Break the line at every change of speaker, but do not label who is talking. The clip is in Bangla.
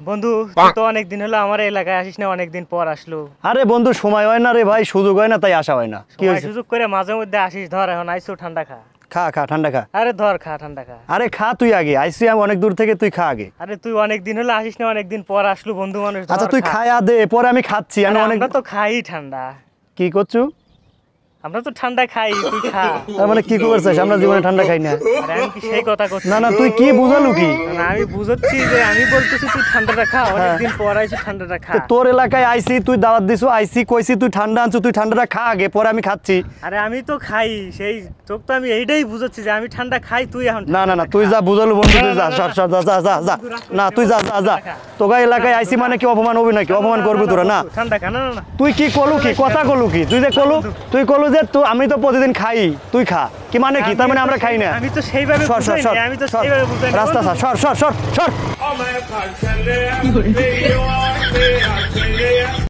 বন্ধু তুই তো অনেক দিন হলো আমার এলাকায় আসিস না, অনেক দিন পর আসলো।
আরে বন্ধু সময় হয় না রে ভাই, সুযোগ হয় না, তাই আসা হয় না। কি হয়েছে?
সুযোগ করে মাঝে মধ্যে আসিস, ধর এখন আইসো ঠান্ডা খা।
খা খা ঠান্ডা খা।
আরে ধর খা ঠান্ডা খা।
আরে খা তুই আগে, আইসি আমি অনেক দূর থেকে, তুই খা আগে।
আরে তুই অনেক দিন হলো আসিস না, অনেক দিন পর আসলো বন্ধু মানুষ।
আচ্ছা তুই খায়া দে, পরে আমি খাচ্ছি। আমি অনেক
আমরা তো খাই ঠান্ডা।
কি করছু?
আমরা তো ঠান্ডা খাই, তুই খা।
তার মানে কি করছিস? আমরা জীবনে ঠান্ডা খাই না।
আরে আমি কি সেই কথা করছি?
না না, তুই কি বুঝালু কি?
না আমি বুঝাচ্ছি যে আমি বলতেছি তুই ঠান্ডাটা খা, অনেক দিন পর আইছিস ঠান্ডাটা খা।
তোর এলাকায় আইসি, তুই দাওয়াত দিছু, আইসি কইছি তুই ঠান্ডা আনছু, তুই ঠান্ডাটা খা আগে, পরে আমি খাচ্ছি।
আরে আমি তো খাই, সেই তোক তো আমি এইটাই বুঝাচ্ছি যে আমি ঠান্ডা খাই, তুই এখন
না না না, তুই যা বুঝালু বন্ধু, তুই যা সর সর, যা যা যা যা। না তুই যা যা যা। তোগা এলাকায় আইসি মানে কি অপমান হবি নাকি? অপমান করবি তোরা? না
ঠান্ডা খা। না না না,
তুই কি কলু কি কথা কলু কি? তুই যে কলু, তুই কলু যে তুই, আমি তো প্রতিদিন খাই, তুই খা, কি মানে কি? তার মানে আমরা খাই না?
আমি তো সেইভাবে
সর সর সর,
আমি তো সেইভাবে বুঝাই
রাস্তা সর সর সর সর।